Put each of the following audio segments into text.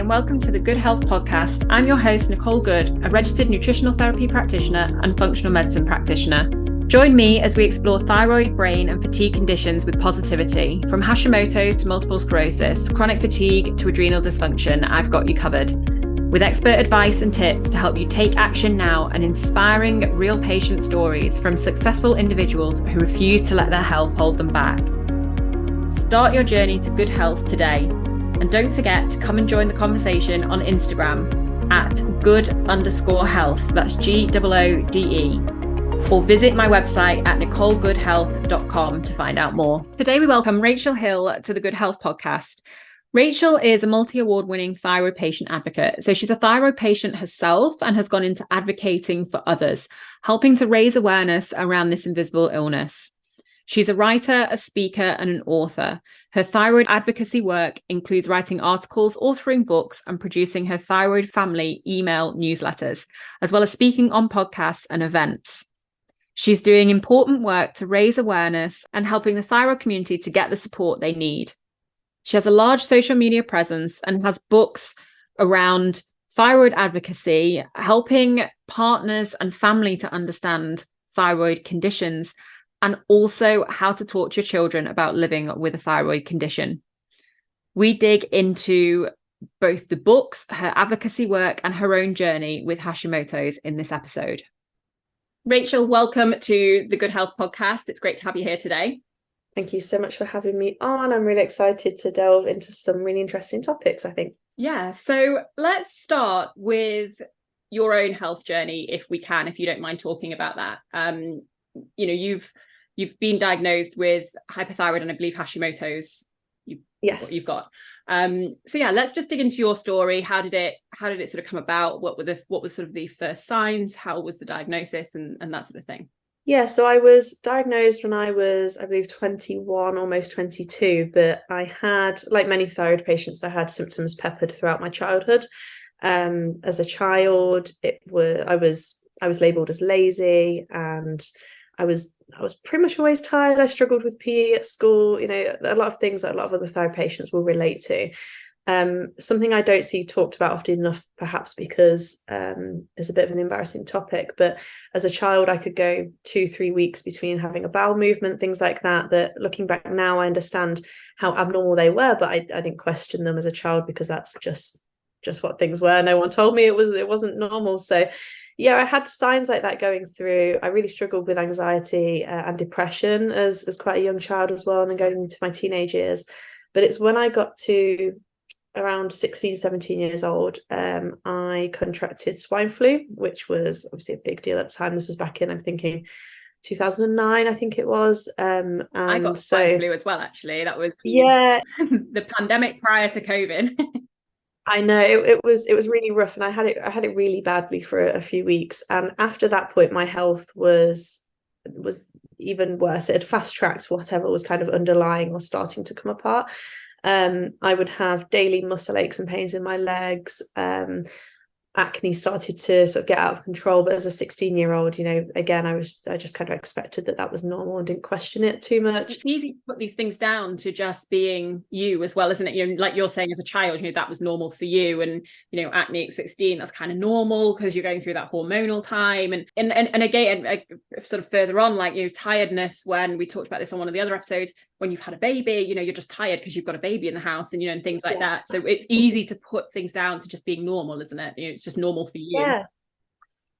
and welcome to the Good Health Podcast. I'm your host, Nicole Good, a registered nutritional therapy practitioner and functional medicine practitioner. Join me as we explore thyroid, brain, and fatigue conditions with positivity. From Hashimoto's to multiple sclerosis, chronic fatigue to adrenal dysfunction, I've got you covered. With expert advice and tips to help you take action now and inspiring real patient stories from successful individuals who refuse to let their health hold them back. Start your journey to good health today. And don't forget to come and join the conversation on Instagram at good_health. That's GOODE. Or visit my website at nicolegoodhealth.com to find out more. Today we welcome Rachel Hill to the Good Health Podcast. Rachel is a multi-award winning thyroid patient advocate. So she's a thyroid patient herself and has gone into advocating for others, helping to raise awareness around this invisible illness. She's a writer, a speaker, and an author. Her thyroid advocacy work includes writing articles, authoring books, and producing her thyroid family email newsletters, as well as speaking on podcasts and events. She's doing important work to raise awareness and helping the thyroid community to get the support they need. She has a large social media presence and has books around thyroid advocacy, helping partners and family to understand thyroid conditions, and also how to talk to your children about living with a thyroid condition. We dig into both the books, her advocacy work, and her own journey with Hashimoto's in this episode. Rachel, welcome to the Good Health Podcast. It's great to have you here today. Thank you so much for having me on. I'm really excited to delve into some really interesting topics, I think. Yeah, so let's start with your own health journey, if we can, if you don't mind talking about that. You've been diagnosed with hypothyroid and I believe Hashimoto's. Yes. What you've got. So yeah, let's just dig into your story. How did it sort of come about? What were sort of the first signs? How was the diagnosis and that sort of thing? Yeah, so I was diagnosed when I was, I believe, 21, almost 22, but I had, like many thyroid patients, I had symptoms peppered throughout my childhood. As a child, I was labelled as lazy, and I was pretty much always tired. I struggled with PE at school, a lot of things that a lot of other thyroid patients will relate to. Something I don't see talked about often enough, perhaps because it's a bit of an embarrassing topic, but as a child I could go 2-3 weeks between having a bowel movement, things like that looking back now I understand how abnormal they were, but I didn't question them as a child because that's just what things were. No one told me it wasn't normal. So yeah, I had signs like that going through. I really struggled with anxiety and depression as quite a young child as well, and then going into my teenage years. But it's when I got to around 16, 17 years old, I contracted swine flu, which was obviously a big deal at the time. This was back in, I'm thinking, 2009, I think it was. And I got swine flu as well, actually. That was the pandemic prior to COVID. I know it was really rough, and I had it really badly for a few weeks. And after that point, my health was even worse. It had fast-tracked whatever was kind of underlying or starting to come apart. I would have daily muscle aches and pains in my legs. Acne started to sort of get out of control, but as a 16-year-old, again, I just kind of expected that was normal and didn't question it too much. It's easy to put these things down to just being you as well, isn't it? Like you're saying, as a child, that was normal for you, and acne at 16, that's kind of normal because you're going through that hormonal time, and again, sort of further on, like tiredness. When we talked about this on one of the other episodes, when you've had a baby, you're just tired because you've got a baby in the house, and and things like that. So it's easy to put things down to just being normal, isn't it? It's just normal for you.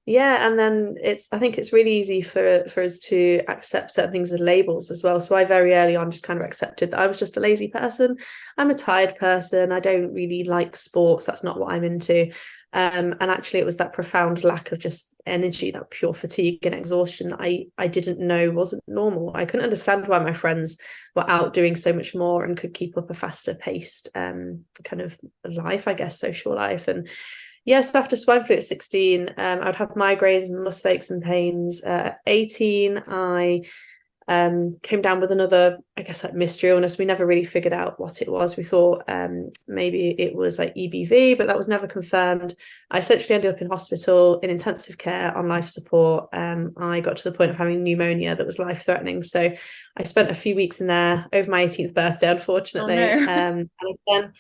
Yeah, and then I think it's really easy for us to accept certain things as labels as well. So I very early on just kind of accepted that I was just a lazy person. I'm a tired person. I don't really like sports. That's not what I'm into. And actually it was that profound lack of just energy, that pure fatigue and exhaustion that I didn't know wasn't normal. I couldn't understand why my friends were out doing so much more and could keep up a faster paced kind of life, I guess, social life. And yes, after swine flu at 16, I would have migraines and muscle aches and pains. At 18, I came down with another, I guess, like mystery illness. We never really figured out what it was. We thought maybe it was like EBV, but that was never confirmed. I essentially ended up in hospital in intensive care on life support. I got to the point of having pneumonia that was life-threatening. So I spent a few weeks in there over my 18th birthday, unfortunately. Oh, no. And again,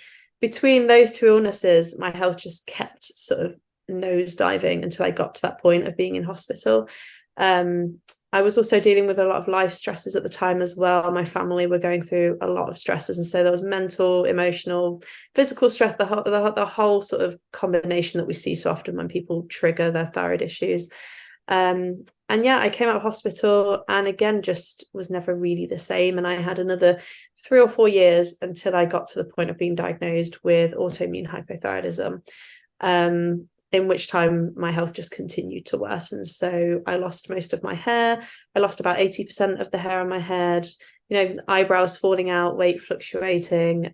between those two illnesses, my health just kept sort of nosediving until I got to that point of being in hospital. I was also dealing with a lot of life stresses at the time as well. My family were going through a lot of stresses, and so there was mental, emotional, physical stress, the whole sort of combination that we see so often when people trigger their thyroid issues. And yeah, I came out of hospital and again just was never really the same. And I had another 3 or 4 years until I got to the point of being diagnosed with autoimmune hypothyroidism. In which time my health just continued to worsen. So I lost most of my hair. I lost about 80% of the hair on my head, eyebrows falling out, weight fluctuating.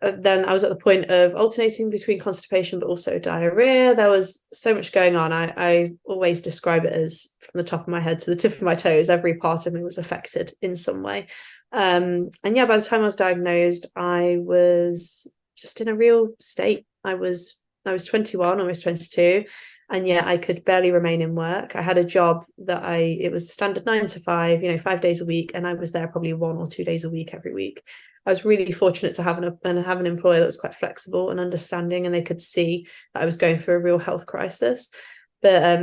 Then I was at the point of alternating between constipation, but also diarrhea. There was so much going on. I always describe it as from the top of my head to the tip of my toes, every part of me was affected in some way. And yeah, by the time I was diagnosed, I was just in a real state. I was 21, almost 22. And yeah, I could barely remain in work. I had a job that it was standard 9 to 5, 5 days a week. And I was there probably 1 or 2 days a week every week. I was really fortunate to have an employer that was quite flexible and understanding, and they could see that I was going through a real health crisis. But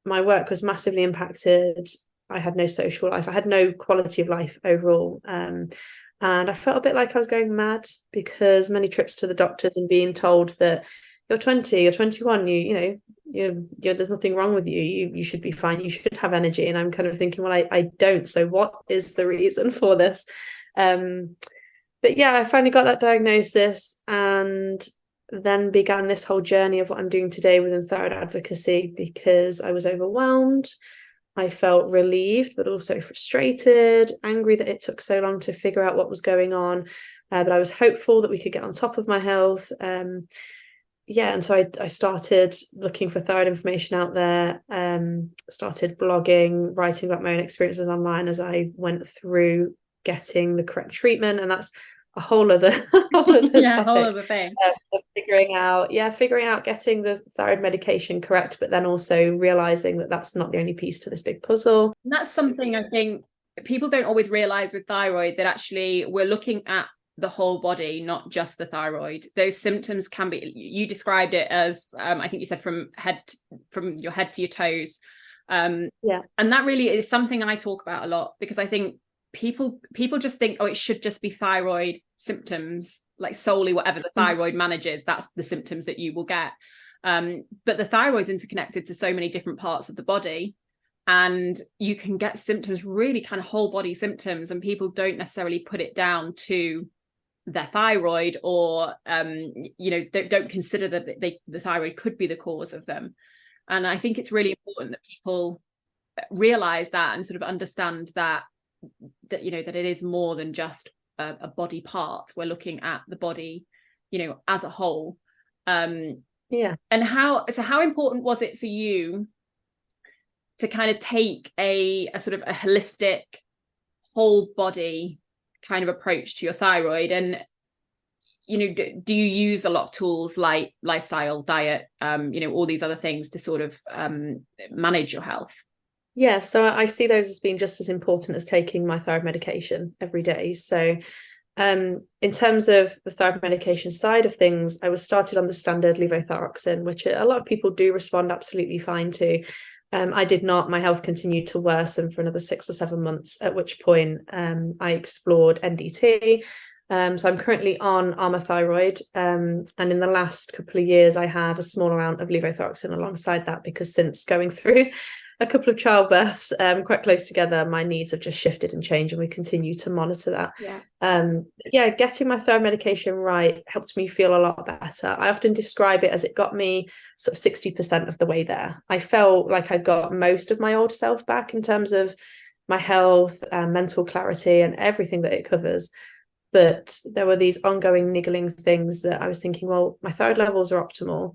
my work was massively impacted. I had no social life. I had no quality of life overall. And I felt a bit like I was going mad, because many trips to the doctors and being told that you're 20, you're 21, you're there's nothing wrong with you. You should be fine. You should have energy. And I'm kind of thinking, well, I don't. So what is the reason for this? But yeah, I finally got that diagnosis and then began this whole journey of what I'm doing today within thyroid advocacy, because I was overwhelmed. I felt relieved, but also frustrated, angry that it took so long to figure out what was going on. But I was hopeful that we could get on top of my health. And so I started looking for thyroid information out there, started blogging, writing about my own experiences online as I went through getting the correct treatment. And that's a whole other topic. Whole other thing. Of figuring out getting the thyroid medication correct, but then also realizing that that's not the only piece to this big puzzle. And that's something I think people don't always realize with thyroid, that actually we're looking at the whole body, not just the thyroid. Those symptoms can be, you described it as I think you said from your head to your toes. And that really is something I talk about a lot, because I think people just think, oh, it should just be thyroid symptoms, like solely whatever the thyroid manages, that's the symptoms that you will get. But the thyroid's interconnected to so many different parts of the body, and you can get symptoms, really kind of whole body symptoms, and people don't necessarily put it down to their thyroid, or don't consider that the thyroid could be the cause of them. And I think it's really important that people realize that and sort of understand that that it is more than just a body part. We're looking at the body as a whole. And how important was it for you to kind of take a sort of a holistic whole body kind of approach to your thyroid? And do you use a lot of tools like lifestyle, diet, all these other things to sort of manage your health? Yeah, so I see those as being just as important as taking my thyroid medication every day. So in terms of the thyroid medication side of things, I was started on the standard levothyroxine, which a lot of people do respond absolutely fine to. I did not. My health continued to worsen for another 6 or 7 months, at which point I explored NDT. So I'm currently on Armour Thyroid, and in the last couple of years I have a small amount of levothyroxine alongside that, because since going through a couple of childbirths quite close together, my needs have just shifted and changed, and we continue to monitor that. Getting my thyroid medication right helped me feel a lot better. I often describe it as it got me sort of 60% of the way there. I felt like I got most of my old self back in terms of my health and mental clarity and everything that it covers. But there were these ongoing niggling things that I was thinking, well, my thyroid levels are optimal,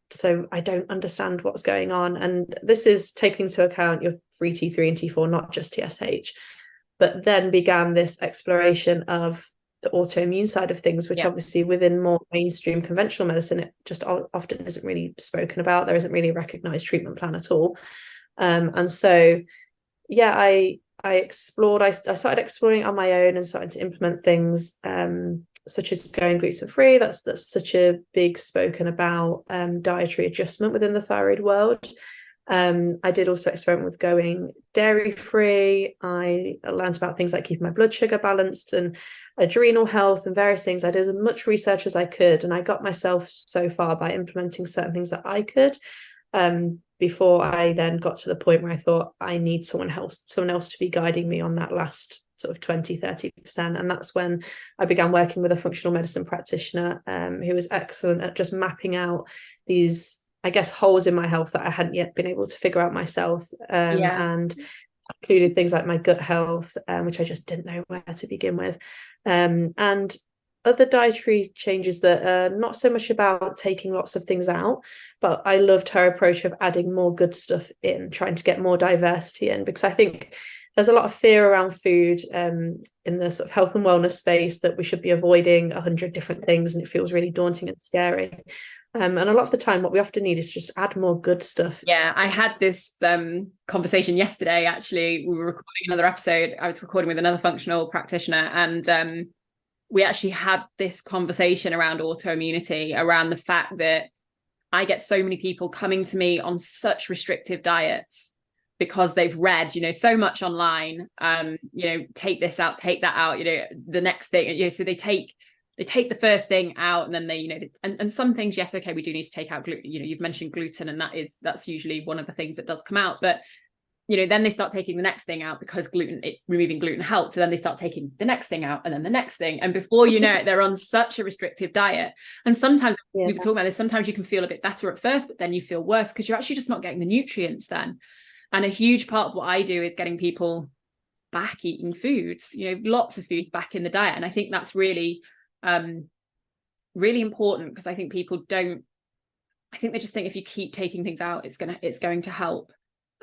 so I don't understand what's going on. And this is taking into account your free T3 and T4, not just TSH. But then began this exploration of the autoimmune side of things, which obviously within more mainstream conventional medicine, it just often isn't really spoken about. There isn't really a recognized treatment plan at all. And so, I explored, I started exploring on my own and starting to implement things. such as going gluten-free. That's such a big spoken about dietary adjustment within the thyroid world. I did also experiment with going dairy-free. I learned about things like keeping my blood sugar balanced and adrenal health and various things. I did as much research as I could, and I got myself so far by implementing certain things that I could, before I then got to the point where I thought I need someone else to be guiding me on that last sort of 20-30%. And that's when I began working with a functional medicine practitioner, who was excellent at just mapping out these, I guess, holes in my health that I hadn't yet been able to figure out myself, and included things like my gut health, which I just didn't know where to begin with, and other dietary changes that are not so much about taking lots of things out, but I loved her approach of adding more good stuff in, trying to get more diversity in, because I think there's a lot of fear around food, in the sort of health and wellness space, that we should be avoiding 100 different things, and it feels really daunting and scary. And a lot of the time, what we often need is just add more good stuff. Yeah, I had this conversation yesterday. Actually, we were recording another episode. I was recording with another functional practitioner, and we actually had this conversation around autoimmunity, around the fact that I get so many people coming to me on such restrictive diets because they've read, so much online, take this out, take that out, the next thing, so they take the first thing out, and then they, and some things, yes, okay, we do need to take out gluten. You've mentioned gluten, and that's usually one of the things that does come out, but then they start taking the next thing out because removing gluten helps. So then they start taking the next thing out, and then the next thing. And before you know it, they're on such a restrictive diet. And sometimes people talk about this, sometimes you can feel a bit better at first, but then you feel worse because you're actually just not getting the nutrients then. And a huge part of what I do is getting people back eating foods, lots of foods back in the diet. And I think that's really, really important, because I think people they just think if you keep taking things out, it's going to help.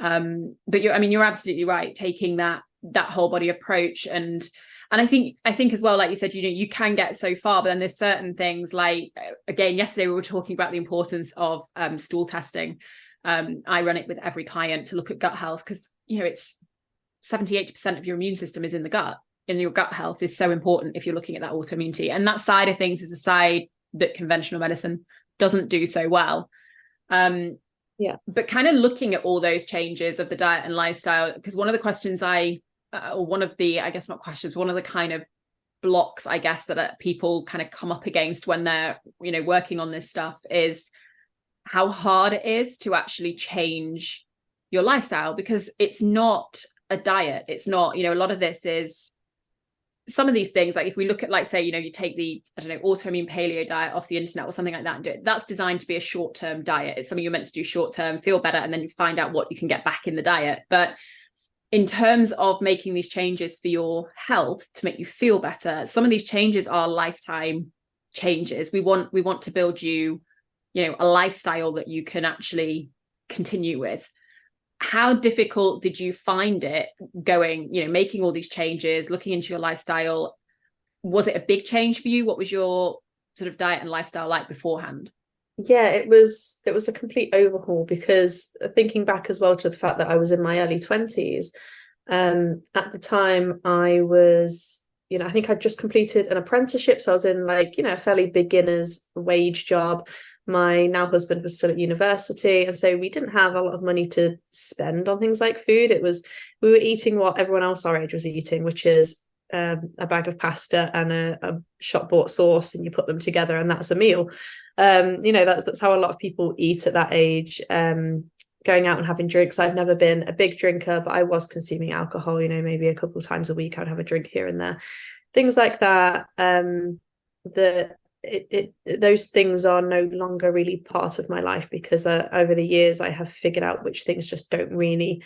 But you're absolutely right, taking that whole body approach, and I think as well, like you said, you can get so far, but then there's certain things like, again, yesterday we were talking about the importance of stool testing. I run it with every client to look at gut health, because it's 70-80% of your immune system is in the gut, and your gut health is so important if you're looking at that autoimmunity. And that side of things is a side that conventional medicine doesn't do so well. But kind of looking at all those changes of the diet and lifestyle, because one of the questions one of the kind of blocks, I guess, that people kind of come up against when they're, working on this stuff, is how hard it is to actually change your lifestyle, because it's not a diet. It's not, a lot of this is some of these things, like if we look at, like, say, you take the, autoimmune paleo diet off the internet or something like that and do it, that's designed to be a short-term diet. It's something you're meant to do short-term, feel better, and then you find out what you can get back in the diet. But in terms of making these changes for your health to make you feel better, some of these changes are lifetime changes. We want to build you, a lifestyle that you can actually continue with. How difficult did you find it going, making all these changes, looking into your lifestyle? Was it a big change for you? What was your sort of diet and lifestyle like beforehand? Yeah, it was a complete overhaul, because thinking back as well to the fact that I was in my early 20s, at the time I was, I think I'd just completed an apprenticeship. So I was in a fairly beginner's wage job. My now husband was still at university, and so we didn't have a lot of money to spend on things like food. We were eating what everyone else our age was eating, which is a bag of pasta and a shop bought sauce, and you put them together and that's a meal. That's how a lot of people eat at that age. Going out and having drinks. I've never been a big drinker, but I was consuming alcohol, maybe a couple of times a week I'd have a drink here and there, things like that. Those things are no longer really part of my life, because over the years I have figured out which things just don't really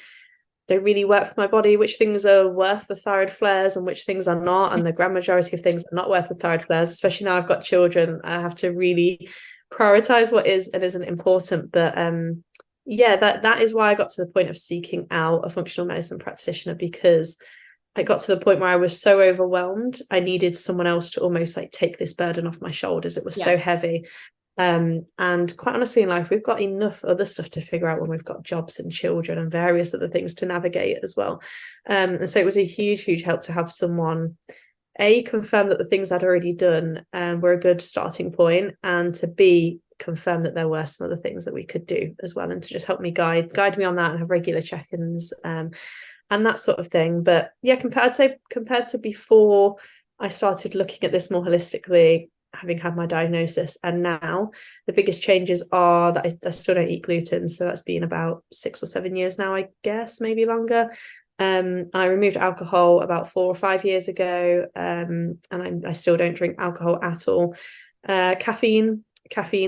work for my body, which things are worth the thyroid flares and which things are not. And the grand majority of things are not worth the thyroid flares, especially now I've got children. I have to really prioritize what is and isn't important. But that is why I got to the point of seeking out a functional medicine practitioner, because I got to the point where I was so overwhelmed. I needed someone else to almost take this burden off my shoulders. It was so heavy. And quite honestly, in life, we've got enough other stuff to figure out when we've got jobs and children and various other things to navigate as well. And so it was a huge, huge help to have someone A, confirm that the things I'd already done were a good starting point, and to B, confirm that there were some other things that we could do as well, and to just help me guide me on that and have regular check-ins and that sort of thing. But yeah, compared to before I started looking at this more holistically, having had my diagnosis, and now the biggest changes are that I still don't eat gluten. So that's been about 6 or 7 years now, I guess, maybe longer. I removed alcohol about 4 or 5 years ago, and I still don't drink alcohol at all. Caffeine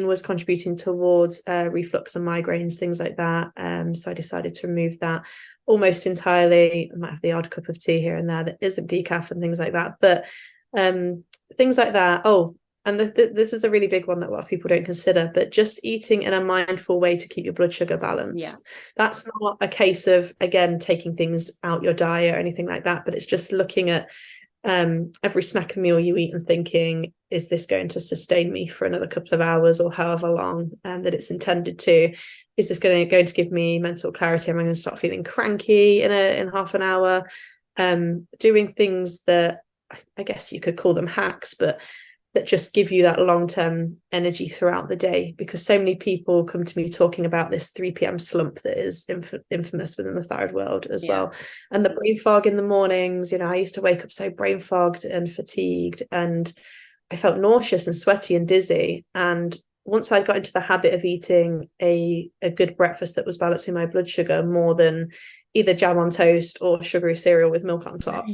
was contributing towards reflux and migraines, things like that. So I decided to remove that almost entirely. I might have the odd cup of tea here and there that isn't decaf and things like that, but things like that. Oh, and this is a really big one that a lot of people don't consider, but just eating in a mindful way to keep your blood sugar balanced. Yeah. That's not a case of, again, taking things out your diet or anything like that, but it's just looking at every snack and meal you eat and thinking, is this going to sustain me for another couple of hours or however long that it's intended to? Is this going to give me mental clarity? Am I going to start feeling cranky in half an hour? Doing things that I guess you could call them hacks, but that just give you that long-term energy throughout the day, because so many people come to me talking about this 3 p.m. slump that is infamous within the thyroid world as well. And the brain fog in the mornings, I used to wake up so brain fogged and fatigued, and I felt nauseous and sweaty and dizzy. And once I got into the habit of eating a good breakfast that was balancing my blood sugar more than either jam on toast or sugary cereal with milk on top,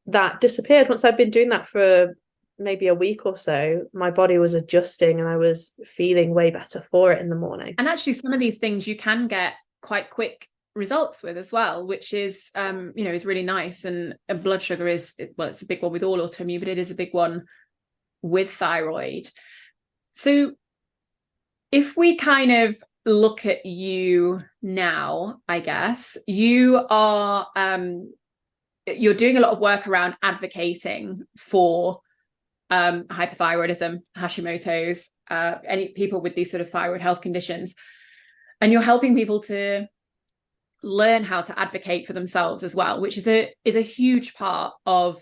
that disappeared. Once I've been doing that for maybe a week or so, my body was adjusting and I was feeling way better for it in the morning. And actually, some of these things you can get quite quick results with as well, which is is really nice. And blood sugar is, well, it's a big one with all autoimmune, but it is a big one with thyroid. So if we kind of look at you now, I guess you are you're doing a lot of work around advocating for hypothyroidism, Hashimoto's, any people with these sort of thyroid health conditions, and you're helping people to learn how to advocate for themselves as well, which is a huge part of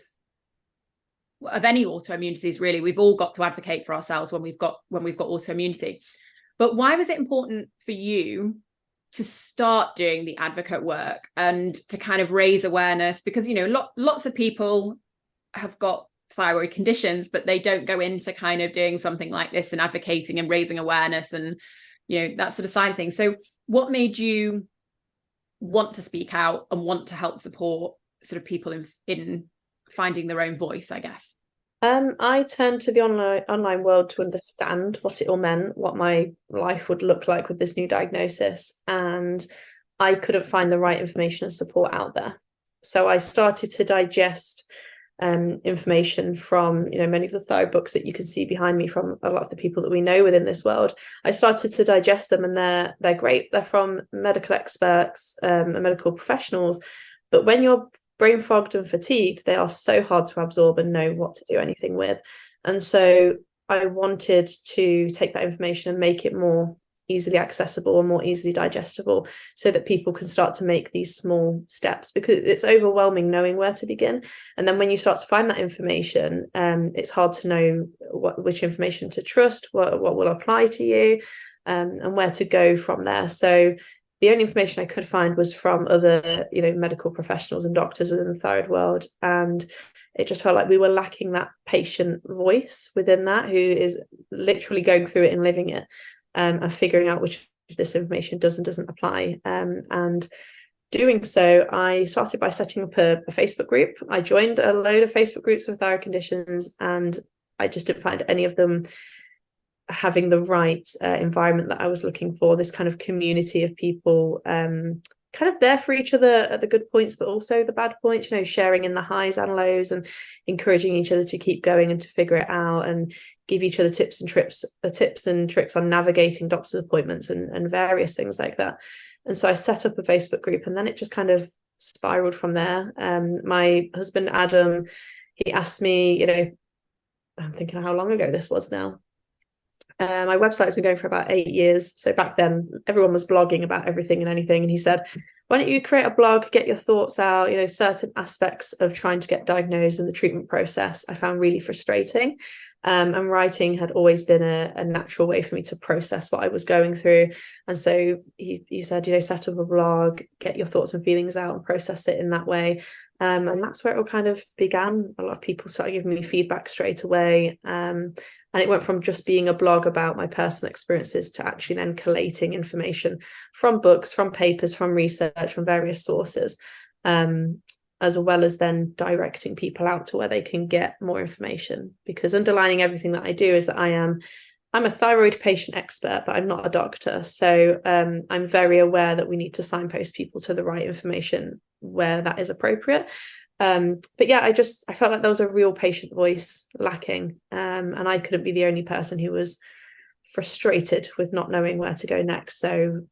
any autoimmune disease. Really, we've all got to advocate for ourselves when we've got autoimmunity. But why was it important for you to start doing the advocate work and to kind of raise awareness? Because lots of people have got thyroid conditions, but they don't go into kind of doing something like this and advocating and raising awareness and that sort of side of things. So what made you want to speak out and want to help support sort of people in finding their own voice, I guess? I turned to the online world to understand what it all meant, what my life would look like with this new diagnosis, and I couldn't find the right information and support out there. So I started to digest information from many of the thyroid books that you can see behind me, from a lot of the people that we know within this world. I started to digest them, and they're great. They're from medical experts and medical professionals, but when you're brain fogged and fatigued, they are so hard to absorb and know what to do anything with. And so I wanted to take that information and make it more easily accessible and more easily digestible, so that people can start to make these small steps, because it's overwhelming knowing where to begin. And then when you start to find that information, it's hard to know which information to trust, what will apply to you, and where to go from there. So the only information I could find was from other medical professionals and doctors within the thyroid world, and it just felt like we were lacking that patient voice within that, who is literally going through it and living it, and figuring out which of this information does and doesn't apply. And doing so, I started by setting up a Facebook group. I joined a load of Facebook groups with thyroid conditions, and I just didn't find any of them having the right environment that I was looking for, this kind of community of people kind of there for each other at the good points, but also the bad points, sharing in the highs and lows, and encouraging each other to keep going and to figure it out, and give each other tips and tricks on navigating doctor's appointments and various things like that. And so I set up a Facebook group, and then it just kind of spiraled from there. My husband, Adam, he asked me, I'm thinking how long ago this was now. My website has been going for about 8 years. So back then, everyone was blogging about everything and anything. And he said, why don't you create a blog, get your thoughts out, certain aspects of trying to get diagnosed and the treatment process I found really frustrating. And writing had always been a natural way for me to process what I was going through. And so he said, set up a blog, get your thoughts and feelings out and process it in that way. And that's where it all kind of began. A lot of people started giving me feedback straight away. And it went from just being a blog about my personal experiences to actually then collating information from books, from papers, from research, from various sources, as well as then directing people out to where they can get more information. Because underlining everything that I do is that I'm a thyroid patient expert, but I'm not a doctor. So I'm very aware that we need to signpost people to the right information where that is appropriate. But yeah, I felt like there was a real patient voice lacking. And I couldn't be the only person who was frustrated with not knowing where to go next. So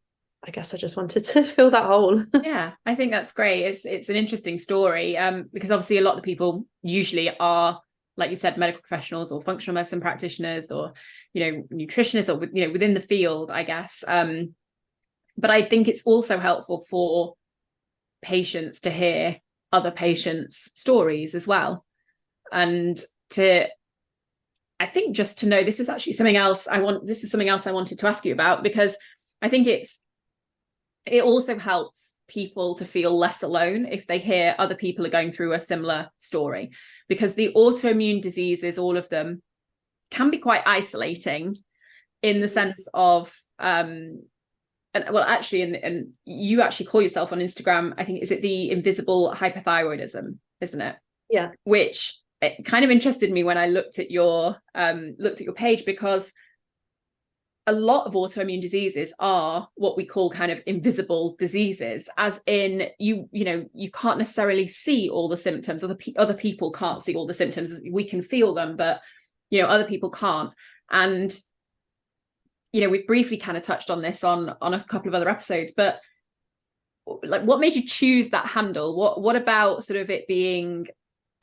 I guess I just wanted to fill that hole. Yeah, I think that's great. It's an interesting story, because obviously a lot of the people usually are, like you said, medical professionals or functional medicine practitioners or, nutritionists or, within the field, I guess. But I think it's also helpful for patients to hear other patients' stories as well. And I think just to know, this was actually something else I wanted to ask you about, because I think it also helps people to feel less alone if they hear other people are going through a similar story, because the autoimmune diseases, all of them, can be quite isolating in the sense of, and you actually call yourself on Instagram, I think, is it the invisible hypothyroidism, isn't it? Yeah. Which it kind of interested me when I looked at your page, because a lot of autoimmune diseases are what we call kind of invisible diseases, as in you can't necessarily see all the symptoms. Other people can't see all the symptoms. We can feel them, but other people can't. And we've briefly kind of touched on this on a couple of other episodes, but like, what made you choose that handle? What about sort of it being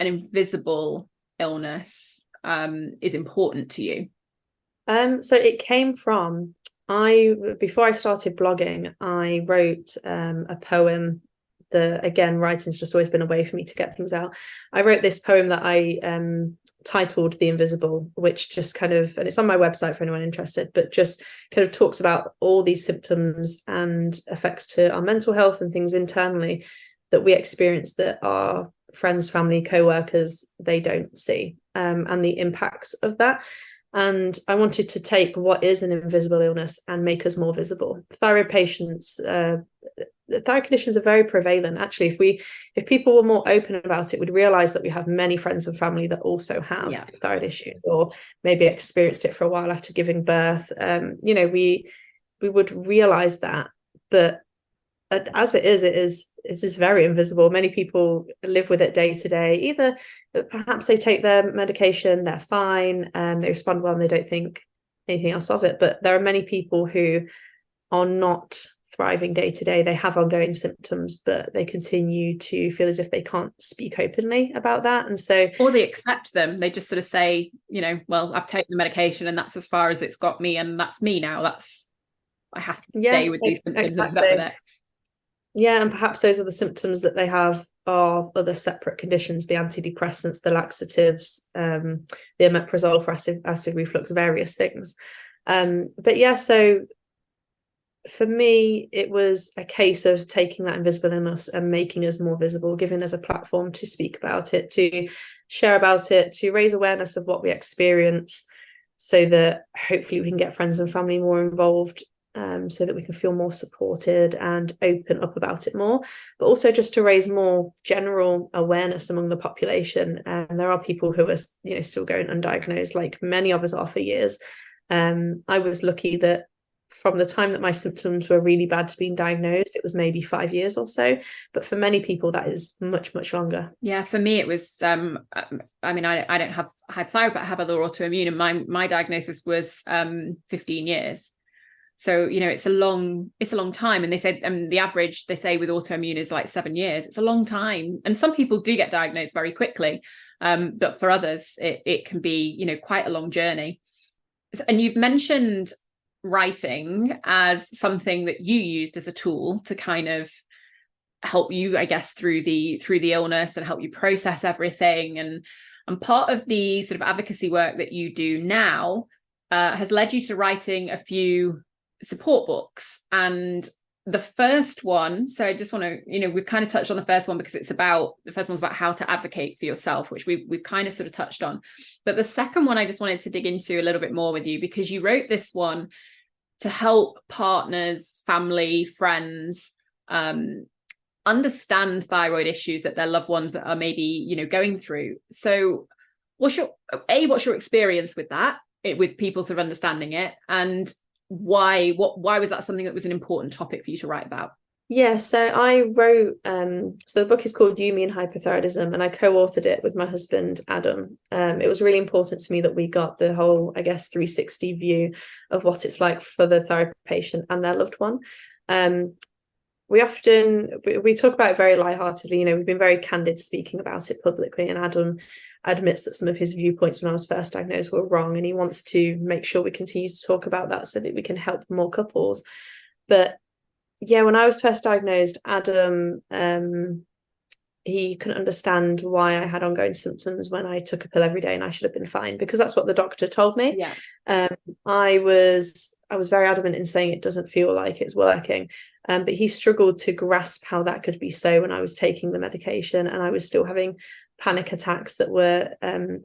an invisible illness is important to you? So it came from, before I started blogging, I wrote a poem. Again, writing's just always been a way for me to get things out. I wrote this poem that I titled The Invisible, which just kind of, and it's on my website for anyone interested, but just kind of talks about all these symptoms and effects to our mental health and things internally that we experience that our friends, family, co-workers, they don't see, and the impacts of that. And I wanted to take what is an invisible illness and make us more visible. Thyroid patients, the thyroid conditions are very prevalent. Actually, if people were more open about it, we'd realize that we have many friends and family that also have thyroid issues, or maybe experienced it for a while after giving birth. We would realize that, but as it is very invisible. Many people live with it day to day. Either perhaps they take their medication, they're fine, they respond well, and they don't think anything else of it. But there are many people who are not thriving day to day. They have ongoing symptoms, but they continue to feel as if they can't speak openly about that. And so, or they accept them. They just sort of say, well, I've taken the medication and that's as far as it's got me, and that's me now. I have to stay with these symptoms and put up with it. Yeah, and perhaps those are the symptoms that they have are other separate conditions, the antidepressants, the laxatives, the omeprazole for acid reflux, various things. But yeah, so for me, it was a case of taking that invisible illness and making us more visible, giving us a platform to speak about it, to share about it, to raise awareness of what we experience, so that hopefully we can get friends and family more involved, so that we can feel more supported and open up about it more, but also just to raise more general awareness among the population. And there are people who are, still going undiagnosed, like many of us are for years. I was lucky that from the time that my symptoms were really bad to being diagnosed, it was maybe 5 years or so. But for many people, that is much, much longer. Yeah, for me, it was, I don't have hypothyroid, but I have other autoimmune, and my diagnosis was 15 years. So, it's a long time. And they said, the average, they say with autoimmune is like 7 years. It's a long time. And some people do get diagnosed very quickly. But for others, it can be, quite a long journey. And you've mentioned writing as something that you used as a tool to kind of help you, I guess, through the illness and help you process everything. And part of the sort of advocacy work that you do now has led you to writing a few support books. And the first one, so I just want to, we've kind of touched on the first one because the first one's about how to advocate for yourself, which we've kind of sort of touched on. But the second one, I just wanted to dig into a little bit more with you, because you wrote this one to help partners, family, friends, understand thyroid issues that their loved ones are maybe, going through. So what's your experience with that, with people sort of understanding it, and why was that something that was an important topic for you to write about? Yeah, so I wrote, so the book is called You, Me and Hypothyroidism, and I co-authored it with my husband, Adam. It was really important to me that we got the whole, I guess, 360 view of what it's like for the thyroid patient and their loved one. We talk about it very lightheartedly. We've been very candid speaking about it publicly, and Adam admits that some of his viewpoints when I was first diagnosed were wrong, and he wants to make sure we continue to talk about that so that we can help more couples. But yeah, when I was first diagnosed, Adam, he couldn't understand why I had ongoing symptoms when I took a pill every day and I should have been fine, because that's what the doctor told me. Yeah. I was very adamant in saying it doesn't feel like it's working. But he struggled to grasp how that could be so when I was taking the medication and I was still having panic attacks that were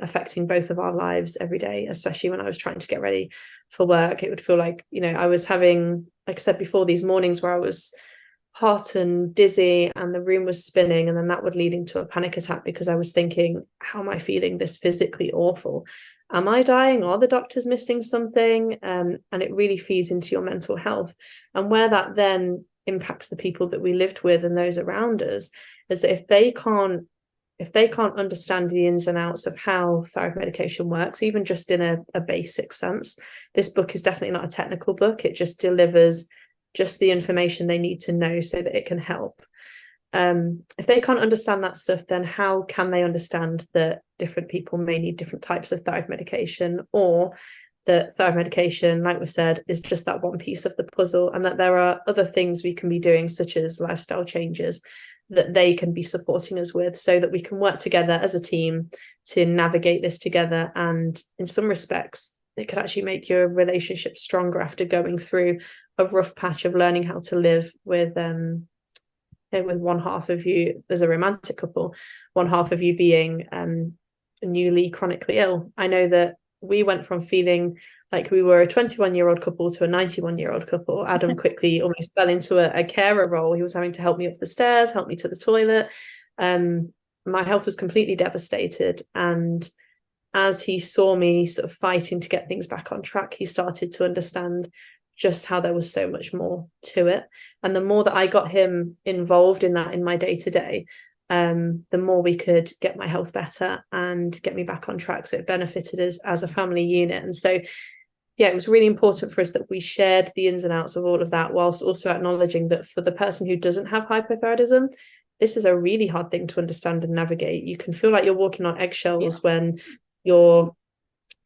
affecting both of our lives every day, especially when I was trying to get ready for work. It would feel like, I was having, like I said before, these mornings where I was hot and dizzy and the room was spinning, and then that would lead into a panic attack because I was thinking, how am I feeling this physically awful? Am I dying? Are the doctors missing something? And it really feeds into your mental health. And where that then impacts the people that we lived with and those around us is that if they can't understand the ins and outs of how thyroid medication works, even just in a basic sense, this book is definitely not a technical book. It just delivers just the information they need to know so that it can help. If they can't understand that stuff, then how can they understand that different people may need different types of thyroid medication, or that thyroid medication, like we said, is just that one piece of the puzzle, and that there are other things we can be doing, such as lifestyle changes, that they can be supporting us with, so that we can work together as a team to navigate this together. And in some respects, it could actually make your relationship stronger after going through a rough patch of learning how to live with one half of you as a romantic couple, one half of you being newly chronically ill. I know that we went from feeling like we were a 21-year-old couple to a 91-year-old couple. Adam quickly almost fell into a carer role. He was having to help me up the stairs, help me to the toilet. My health was completely devastated. And as he saw me sort of fighting to get things back on track, he started to understand just how there was so much more to it. And the more that I got him involved in that in my day-to-day, the more we could get my health better and get me back on track. So it benefited us as a family unit. And so, yeah, it was really important for us that we shared the ins and outs of all of that, whilst also acknowledging that for the person who doesn't have hypothyroidism, this is a really hard thing to understand and navigate. You can feel like you're walking on eggshells when your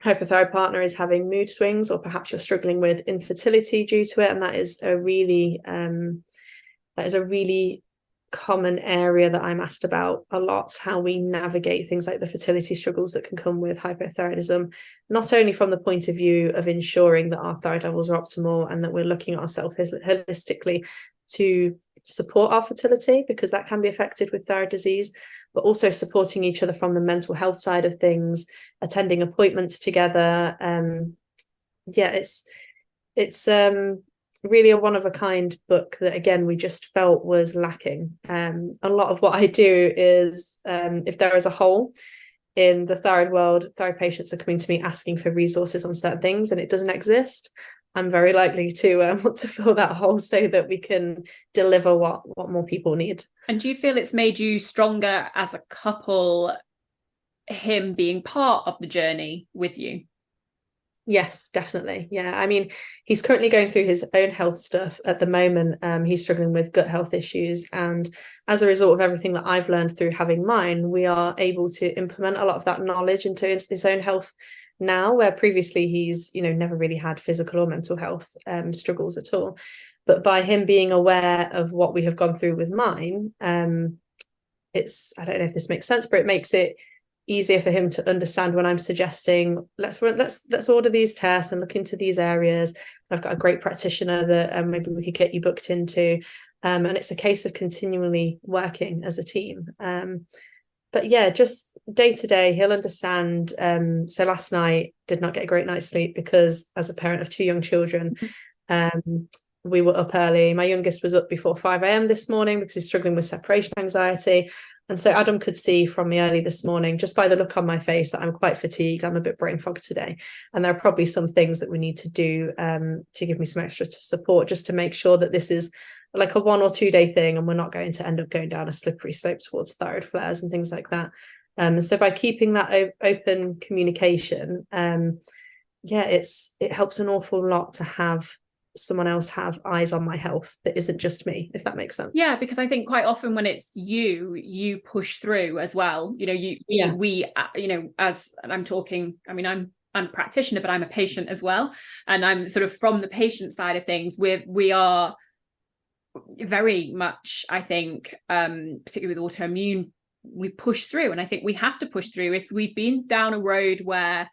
hypothyroid partner is having mood swings, or perhaps you're struggling with infertility due to it. And that is a really common area that I'm asked about a lot, how we navigate things like the fertility struggles that can come with hypothyroidism, not only from the point of view of ensuring that our thyroid levels are optimal and that we're looking at ourselves holistically to support our fertility, because that can be affected with thyroid disease, but also supporting each other from the mental health side of things, attending appointments together. It's really a one-of-a-kind book that, again, we just felt was lacking. A lot of what I do is, if there is a hole in the thyroid world, thyroid patients are coming to me asking for resources on certain things, and it doesn't exist. I'm very likely to want to fill that hole so that we can deliver what more people need. And do you feel it's made you stronger as a couple, him being part of the journey with you? Yes, definitely. Yeah. I mean, he's currently going through his own health stuff at the moment. He's struggling with gut health issues. And as a result of everything that I've learned through having mine, we are able to implement a lot of that knowledge into his own health now, where previously he's, you know, never really had physical or mental health struggles at all. But by him being aware of what we have gone through with mine, it's, I don't know if this makes sense, but it makes it easier for him to understand when I'm suggesting let's order these tests and look into these areas. I've got a great practitioner that maybe we could get you booked into, and it's a case of continually working as a team. But yeah, just day to day, he'll understand. So last night did not get a great night's sleep because, as a parent of two young children, we were up early. My youngest was up before 5 a.m. this morning because he's struggling with separation anxiety. And so Adam could see from me early this morning, just by the look on my face, that I'm quite fatigued. I'm a bit brain fogged today. And there are probably some things that we need to do to give me some extra support, just to make sure that this is like a 1 or 2 day thing and we're not going to end up going down a slippery slope towards thyroid flares and things like that. So by keeping that open communication, it helps an awful lot to have someone else have eyes on my health that isn't just me, if that makes sense. Yeah, because I think quite often when it's you push through as well, you know, we you know, as I'm talking, I mean, I'm a practitioner, but I'm a patient as well, and I'm sort of from the patient side of things. We are very much, I think, particularly with autoimmune, we push through, and I think we have to push through. If we've been down a road where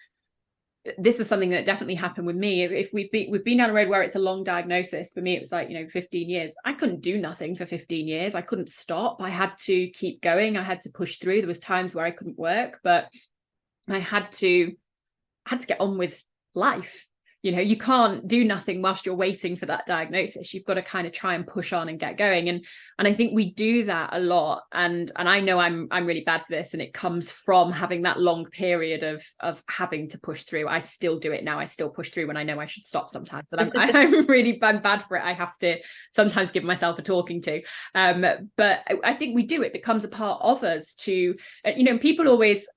this was something that definitely happened with me. If we've been down a road where it's a long diagnosis, for me, it was like, you know, 15 years. I couldn't do nothing for 15 years. I couldn't stop. I had to keep going. I had to push through. There was times where I couldn't work, but I had to get on with life. You know, you can't do nothing whilst you're waiting for that diagnosis. You've got to kind of try and push on and get going. And I think we do that a lot. And I know I'm really bad for this, and it comes from having that long period of having to push through. I still do it now. I still push through when I know I should stop sometimes. And I'm bad for it. I have to sometimes give myself a talking to. But I think we do. It becomes a part of us to, you know, people always,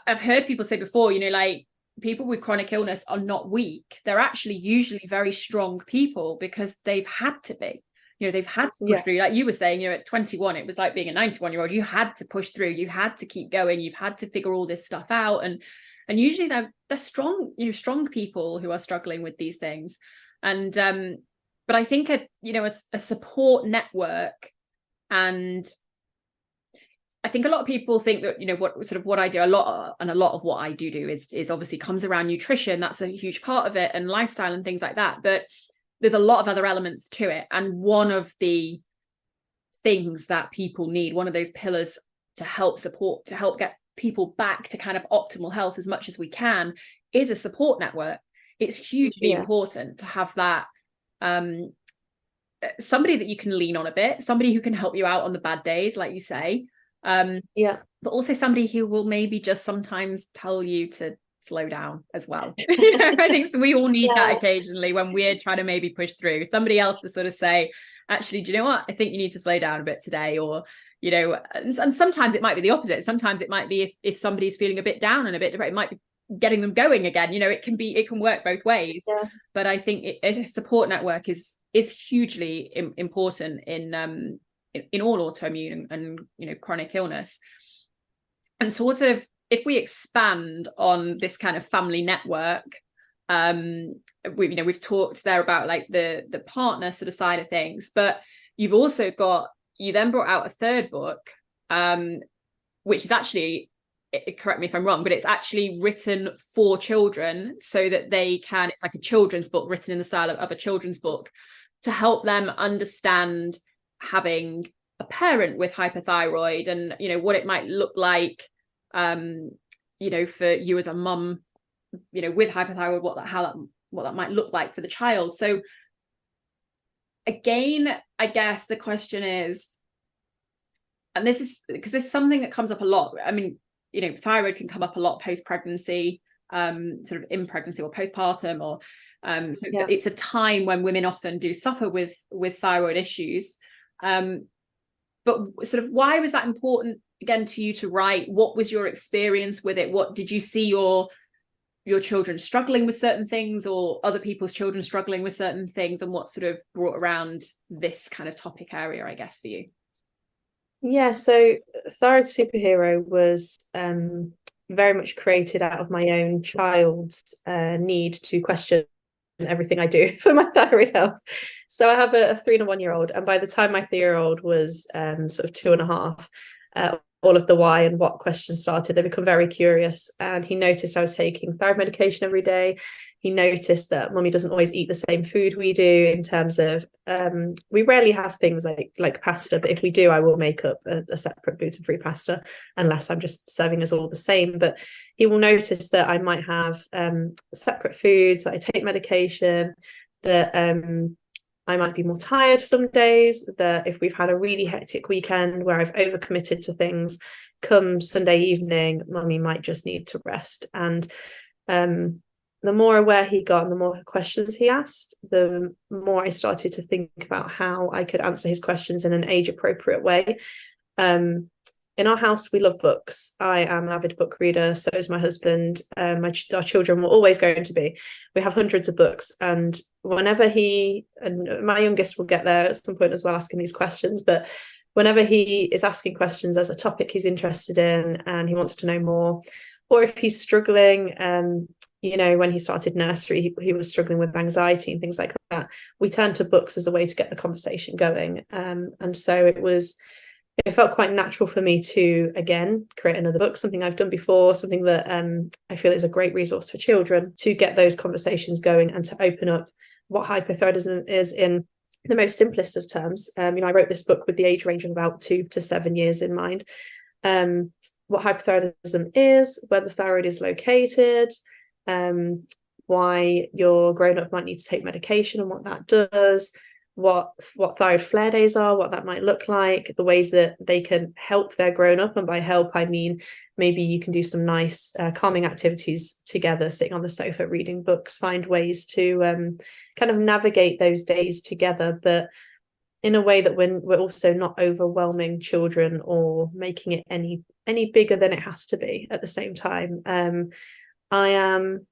I've heard people say before, you know, like, people with chronic illness are not weak. They're actually usually very strong people because they've had to be. You know, they've had to push through. Like you were saying, you know, at 21, it was like being a 91-year-old. You had to push through. You had to keep going. You've had to figure all this stuff out. And usually they're strong, you know, strong people who are struggling with these things. And but I think a support network, and I think a lot of people think that, you know, what I do a lot of what I do is obviously comes around nutrition. That's a huge part of it, and lifestyle and things like that. But there's a lot of other elements to it. And one of the things that people need, one of those pillars to help support, to help get people back to kind of optimal health as much as we can, is a support network. It's hugely important to have that somebody that you can lean on a bit, somebody who can help you out on the bad days, like you say. But also somebody who will maybe just sometimes tell you to slow down as well. I think so we all need that occasionally when we're trying to maybe push through. Somebody else to sort of say, actually, do you know what, I think you need to slow down a bit today. Or, you know, and sometimes it might be the opposite. Sometimes it might be if somebody's feeling a bit down and a bit depressed, it might be getting them going again. You know, it can work both ways. But I think a support network is hugely important in all autoimmune and you know, chronic illness. And sort of, if we expand on this kind of family network, we've talked there about like the partner sort of side of things, but you then brought out a third book, which is actually, correct me if I'm wrong, but it's actually written for children so that it's like a children's book written in the style of a children's book, to help them understand having a parent with hypothyroid, and you know what it might look like, you know, for you as a mum, you know, with hypothyroid, what that might look like for the child. So again, I guess the question is, and this is because there's something that comes up a lot. I mean, you know, thyroid can come up a lot post-pregnancy, sort of in pregnancy or postpartum, or it's a time when women often do suffer with thyroid issues. But sort of, why was that important again to you to write? What was your experience with it? What did you see your children struggling with certain things, or other people's children struggling with certain things, and what sort of brought around this kind of topic area, I guess, for you? So Thyroid Superhero was very much created out of my own child's need to question everything I do for my thyroid health. So I have a 3 and a 1 year old, and by the time my 3 year old was sort of 2.5, all of the why and what questions started. They become very curious, and he noticed I was taking thyroid medication every day. He noticed that mummy doesn't always eat the same food we do, in terms of we rarely have things like pasta, but if we do, I will make up a separate gluten-free pasta, unless I'm just serving us all the same. But he will notice that I might have separate foods, that I take medication, that I might be more tired some days, that if we've had a really hectic weekend where I've overcommitted to things, come Sunday evening, mummy might just need to rest. And the more aware he got and the more questions he asked, the more I started to think about how I could answer his questions in an age appropriate way. In our house, we love books. I am an avid book reader. So is my husband. Our children will always going to be. We have hundreds of books. And whenever and my youngest will get there at some point as well, asking these questions. But whenever he is asking questions, there's a topic he's interested in and he wants to know more. Or if he's struggling, when he started nursery, he was struggling with anxiety and things like that. We turned to books as a way to get the conversation going. And so it felt quite natural for me to, again, create another book, something I've done before, something that I feel is a great resource for children, to get those conversations going and to open up what hypothyroidism is in the most simplest of terms. I wrote this book with the age range of about 2 to 7 years in mind. What hypothyroidism is, where the thyroid is located, why your grown-up might need to take medication and what that does, what thyroid flare days are, what that might look like, the ways that they can help their grown-up. And by help, I mean maybe you can do some nice calming activities together, sitting on the sofa, reading books, find ways to kind of navigate those days together, but in a way that we're also not overwhelming children or making it any bigger than it has to be at the same time. I am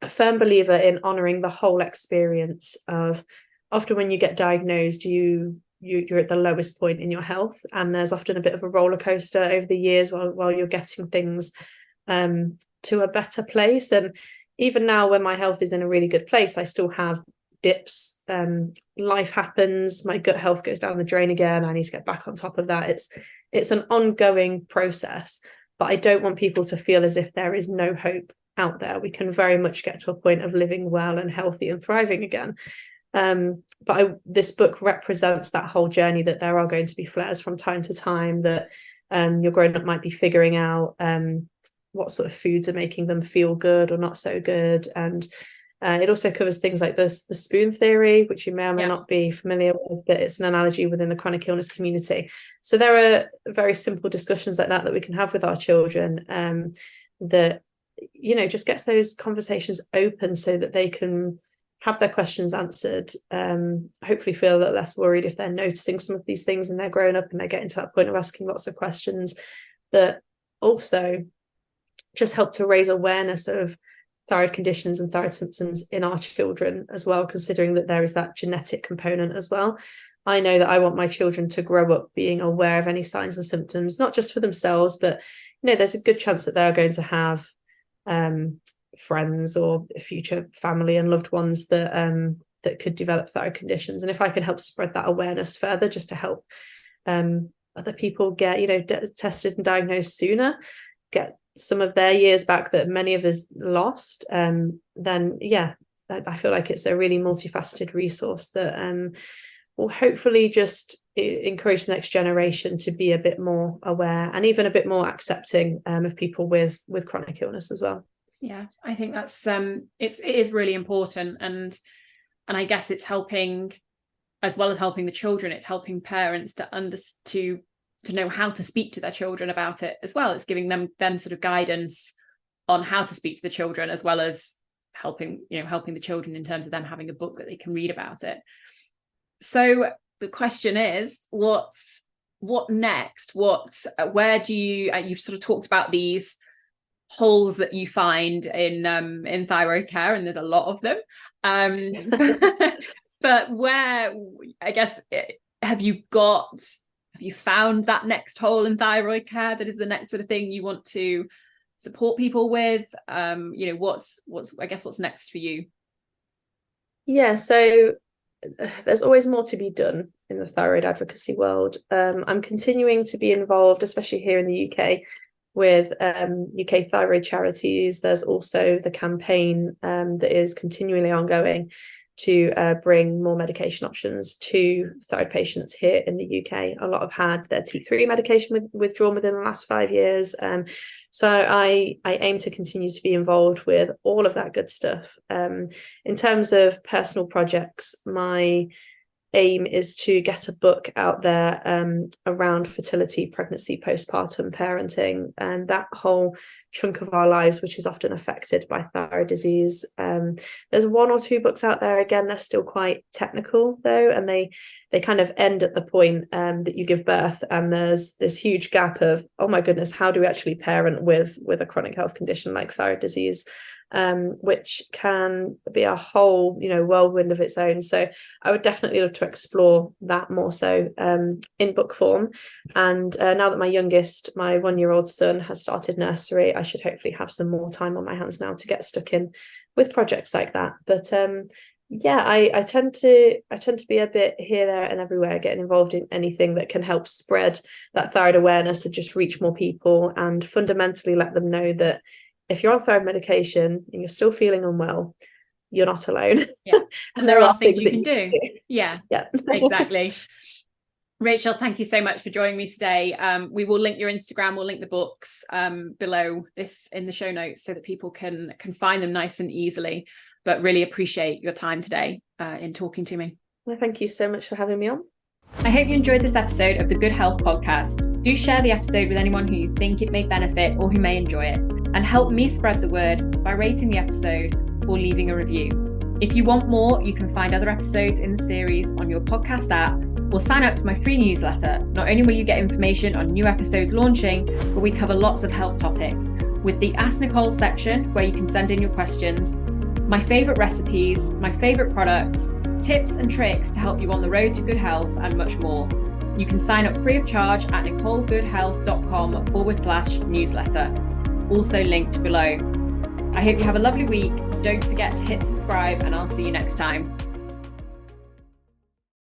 a firm believer in honouring the whole experience of, often when you get diagnosed, you're at the lowest point in your health, and there's often a bit of a roller coaster over the years while you're getting things to a better place. And even now, when my health is in a really good place, I still have dips. Life happens, my gut health goes down the drain again, I need to get back on top of that. It's an ongoing process, but I don't want people to feel as if there is no hope out there. We can very much get to a point of living well and healthy and thriving again. This book represents that whole journey, that there are going to be flares from time to time, that your grown-up might be figuring out what sort of foods are making them feel good or not so good. And it also covers things like the spoon theory, which you may or may not be familiar with, but it's an analogy within the chronic illness community. So there are very simple discussions like that we can have with our children, that just gets those conversations open so that they can have their questions answered, hopefully feel a little less worried if they're noticing some of these things and they're grown up and they're getting to that point of asking lots of questions, that also just help to raise awareness of thyroid conditions and thyroid symptoms in our children as well, considering that there is that genetic component as well. I know that I want my children to grow up being aware of any signs and symptoms, not just for themselves, but there's a good chance that they're going to have friends or future family and loved ones that could develop thyroid conditions. And if I can help spread that awareness further, just to help other people get tested and diagnosed sooner, get some of their years back that many of us lost, then I feel like it's a really multifaceted resource that will hopefully just encourage the next generation to be a bit more aware and even a bit more accepting of people with chronic illness as well. Yeah, I think that's it is really important, and I guess it's helping, as well as helping the children, it's helping parents to know how to speak to their children about it as well. It's giving them sort of guidance on how to speak to the children, as well as helping the children in terms of them having a book that they can read about it. So the question is, what next? Where do you've sort of talked about these holes that you find in thyroid care, and there's a lot of them, but where, I guess, have you found that next hole in thyroid care that is the next sort of thing you want to support people with? What's next for you? Yeah, so there's always more to be done in the thyroid advocacy world. I'm continuing to be involved, especially here in the UK, with UK thyroid charities. There's also the campaign that is continually ongoing to bring more medication options to thyroid patients here in the UK. A lot have had their T3 medication withdrawn within the last 5 years. So I aim to continue to be involved with all of that good stuff. In terms of personal projects, my aim is to get a book out there around fertility, pregnancy, postpartum, parenting, and that whole chunk of our lives, which is often affected by thyroid disease. There's 1 or 2 books out there. Again, they're still quite technical though, and they kind of end at the point that you give birth, and there's this huge gap of, oh my goodness, how do we actually parent with a chronic health condition like thyroid disease? Which can be a whole, whirlwind of its own. So I would definitely love to explore that more so in book form. And now that my youngest, my 1-year-old son, has started nursery, I should hopefully have some more time on my hands now to get stuck in with projects like that. But I tend to be a bit here, there, and everywhere, getting involved in anything that can help spread that thyroid awareness and just reach more people, and fundamentally let them know that if you're on thyroid medication and you're still feeling unwell, you're not alone. Yeah. And there are things you can do. Yeah, exactly. Rachel, thank you so much for joining me today. We will link your Instagram, we'll link the books below this in the show notes so that people can find them nice and easily. But really appreciate your time today in talking to me. Well, thank you so much for having me on. I hope you enjoyed this episode of the Good Health Podcast. Do share the episode with anyone who you think it may benefit or who may enjoy it, and help me spread the word by rating the episode or leaving a review. If you want more, you can find other episodes in the series on your podcast app, or sign up to my free newsletter. Not only will you get information on new episodes launching, but we cover lots of health topics, with the Ask Nicole section where you can send in your questions, my favourite recipes, my favourite products, tips and tricks to help you on the road to good health, and much more. You can sign up free of charge at nicolegoodhealth.com/newsletter. Also linked below. I hope you have a lovely week. Don't forget to hit subscribe, and I'll see you next time.